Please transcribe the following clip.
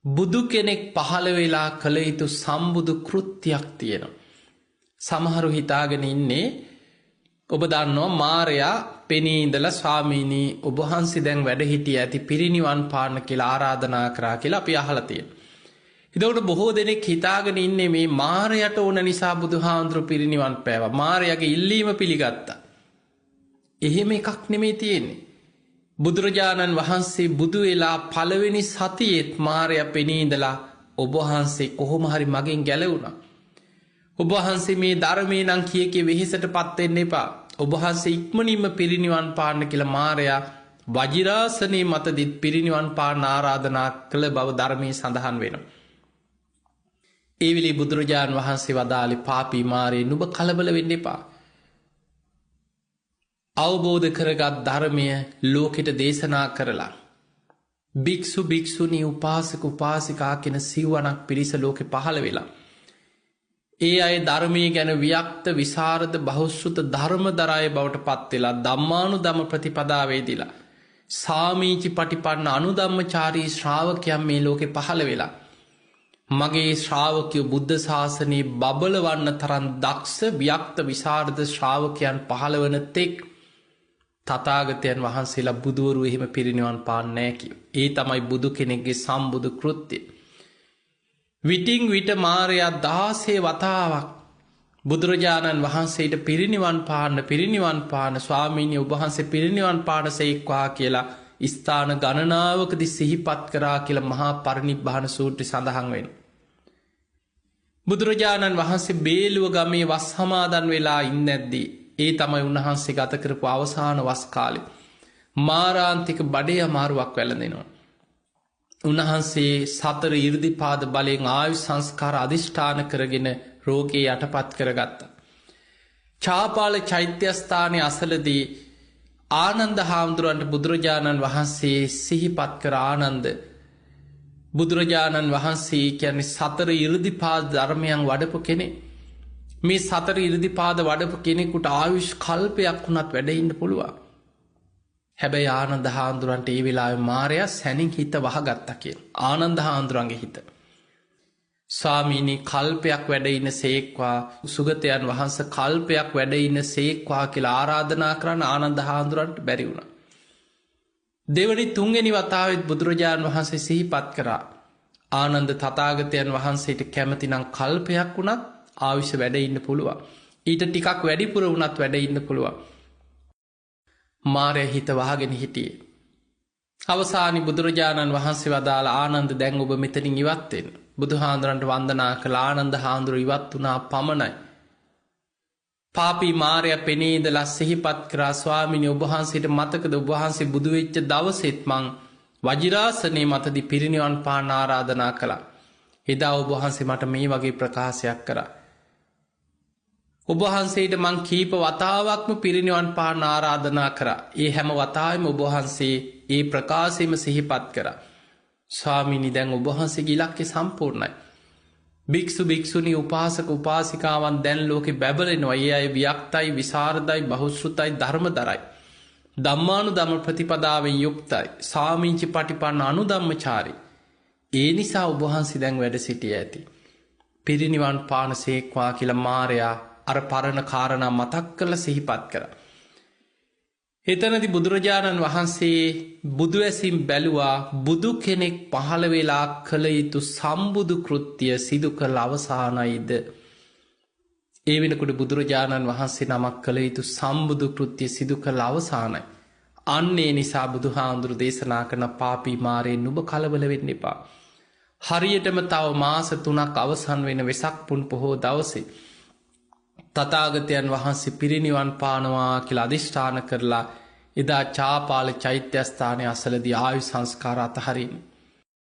බුදු කෙනෙක් පහළ වෙලා කළ යුතු සම්බුදු කෘත්‍යයක් තියෙනවා. සමහරු හිතාගෙන ඉන්නේ ඔබ දන්නවා මාරයා පෙනී ඉඳලා ස්වාමීනී ඔබ වහන්සේ දැන් වැඩ හිටිය ඇති පිරිනිවන් පාන්න කියලා ආරාධනා කරා කියලා අපි අහලා තියෙනවා. එතකොට බොහෝ දෙනෙක් හිතාගෙන ඉන්නේ මේ මාරයට ඕන නිසා බුදුහාඳුරු පිරිනිවන් පෑවා. මාරයාගේ ඉල්ලීම පිළිගත්තා. එහෙම එකක් නෙමෙයි තියෙන්නේ. බුදුරජාණන් වහන්සේ බුදු වෙලා පළවෙනි සතියේත් මාරයා පෙනී ඉඳලා ඔබ වහන්සේ කොහොම හරි මගෙන් ගැලවුණා. ඔබ වහන්සේ මේ ධර්මයේ නම් කිය වෙහෙසටපත් වෙන්න එපා. ඔබ වහන්සේ ඉක්මනින්ම පිරිනිවන් පාන්න කියලා මාරයා වජිරාසනේ මතදිත් පිරිනිවන් පාන්න ආරාධනා කළ බව ධර්මයේ සඳහන් වෙනවා. ඒ වෙලේ බුදුරජාණන් වහන්සේ වදාළේ පාපී මාරේ නුඹ කලබල වෙන්න එපා. අවබෝධ කරගත් ධර්මය ලෝකෙට දේශනා කරලා භික්ෂු භික්ෂුණී උපාසක උපාසිකා කියන සිව්වනක් පිරිස ලෝකෙ පහළ වෙලා ඒ අය ධර්මය ගැන ව්‍යක්ත විසරද බහුශ්‍රුත ධර්මදරාය බවට පත් වෙලා ධම්මානුධම්ම ප්‍රතිපදාවේදීලා සාමීචි පටිපන්න අනුධම්මචාරී ශ්‍රාවකයන් මේ ලෝකෙ පහළ වෙලා මගේ ශ්‍රාවකයෝ බුද්ධ ශාසනයේ බබලවන්න තරම් දක්ෂ ව්‍යක්ත විසරද ශ්‍රාවකයන් පහළ වන තෙක් තථාගතයන් වහන්සේලා බුදුවරු එහෙම පිරිනිවන් පාන්නේ නැහැ කිව්වා. ඒ තමයි බුදු කෙනෙක්ගේ සම්බුදු කෘත්‍යය. විටින් විට මාරයා 16 වතාවක් බුදුරජාණන් වහන්සේට පිරිනිවන් පාන ස්වාමීනි ඔබ වහන්සේ පිරිනිවන් පානසේක්වා කියලා ස්ථාන ගණනාවකදී සිහිපත් කරා කියලා මහා පරිනිබ්බාන සූත්‍රය සඳහන් වෙනවා. බුදුරජාණන් වහන්සේ බේලුව ගමේ වස් සමාදන් වෙලා ඉන්නේද්දී ඒ තමයි උන්වහන්සේ ගත කරපු අවසාන වස් කාලේ මාරාන්තික බඩේ අමාරුවක් වැළඳෙනවා. උන්වහන්සේ සතර 이르දිපාද බලයෙන් ආයු සංස්කාර අධිෂ්ඨාන කරගෙන රෝගේ යටපත් කරගත්තා. චාපාල චෛත්‍යස්ථානයේ අසලදී ආනන්ද හාමුදුරන්ට බුදුරජාණන් වහන්සේ සිහිපත් කර ආනන්ද බුදුරජාණන් වහන්සේ කියන්නේ සතර 이르දිපාද ධර්මයන් වඩපු කෙනෙක්. මේ සතර 이르දිපාද වඩපු කෙනෙකුට ආයුෂ් කල්පයක් වුණත් වැඩ ඉන්න පුළුවන්. හැබැයි ආනන්ද හාමුදුරන්ට ඒ වෙලාවේ මාරයා සැනින් හිත වහගත්තා කියලා. ආනන්ද හාමුදුරන්ගේ හිත. ස්වාමීනි කල්පයක් වැඩ ඉන්න සේක්වා සුගතයන් වහන්සේ කල්පයක් වැඩ ඉන්න සේක්වා කියලා ආරාධනා කරන ආනන්ද හාමුදුරන්ට බැරි වුණා. දෙවනි තුන්වෙනි වතාවෙත් බුදුරජාණන් වහන්සේ සිහිපත් කරා. ආනන්ද තථාගතයන් වහන්සේට කැමති නම් කල්පයක් වුණත් ආයුෂ වැඩ ඉන්න පුළුවන්. ඊට ටිකක් වැඩිපුර වුණත් වැඩ ඉන්න පුළුවන්. මාරයා හිත වහගෙන හිටියේ. අවසානයේ බුදුරජාණන් වහන්සේ වදාළ ආනන්ද දැන් ඔබ මෙතනින් ඉවත් වෙන්න. බුදුහාඳුරන්ට වන්දනා කළ ආනන්ද හාමුදුරුවෝ ඉවත් වුණා පමණයි. පාපී මාරයා පෙනී ඉඳලා සිහිපත් කරා ස්වාමීනි ඔබ වහන්සේට මතකද ඔබ වහන්සේ බුදු වෙච්ච දවසෙත් මං වජිරාසනේ මතදී පිරිනිවන් පාන්න ආරාධනා කළා. එදා ඔබ වහන්සේ මට මේ වගේ ප්‍රකාශයක් කරා. ඔබ වහන්සේට මං කීප වතාවක්ම පිරිනිවන් පාන්න ආරාධනා කරා. ඒ හැම වතාවෙම ඔබ වහන්සේ ඒ ප්‍රකාශයම සිහිපත් කරා. ස්වාමීනි දැන් ඔබ වහන්සේගේ ඉලක්කය සම්පූර්ණයි. භික්ෂු භික්ෂුණී උපාසක උපාසිකාවන් දැන් ලෝකේ බැබලෙනවා. ඒ අය වික්තයි විසරදයි බහුශ්‍රුතයි ධර්මදරයි. ධම්මානුධම්ම ප්‍රතිපදාවෙන් යුක්තයි. සාමීචි පටිපන්න අනුධම්මචාරී. ඒ නිසා ඔබ වහන්සේ දැන් වැඩ සිටිය ඇති. පිරිනිවන් පානසේක්වා කියලා මාරයා අර පරණ කාරණා මතක් කරලා සිහිපත් කරා. එතනදී බුදුරජාණන් වහන්සේ බුදුවැසින් බැලුවා බුදු කෙනෙක් පහළ වෙලා කළ යුතු සම්බුදු කෘත්‍ය සිදු කළ අවසానයිද. ඒ වෙනකොට බුදුරජාණන් වහන්සේ නමක් කළ යුතු සම්බුදු කෘත්‍ය සිදු කළ අවසానයි. අන්නේ නිසා බුදුහාඳුරු දේශනා කරන පාපී මාරේ නුඹ කලබල වෙන්න එපා. හරියටම තව මාස 3ක් අවසන් වෙන වෙසක් පුන් පොහෝ දවසේ තථාගතයන් වහන්සේ පිරිනිවන් පානවා කියලා අදිෂ්ඨාන කරලා එදා චාපාල චෛත්‍යස්ථානයේ අසලදී ආයු සංස්කාර අතහරින්න.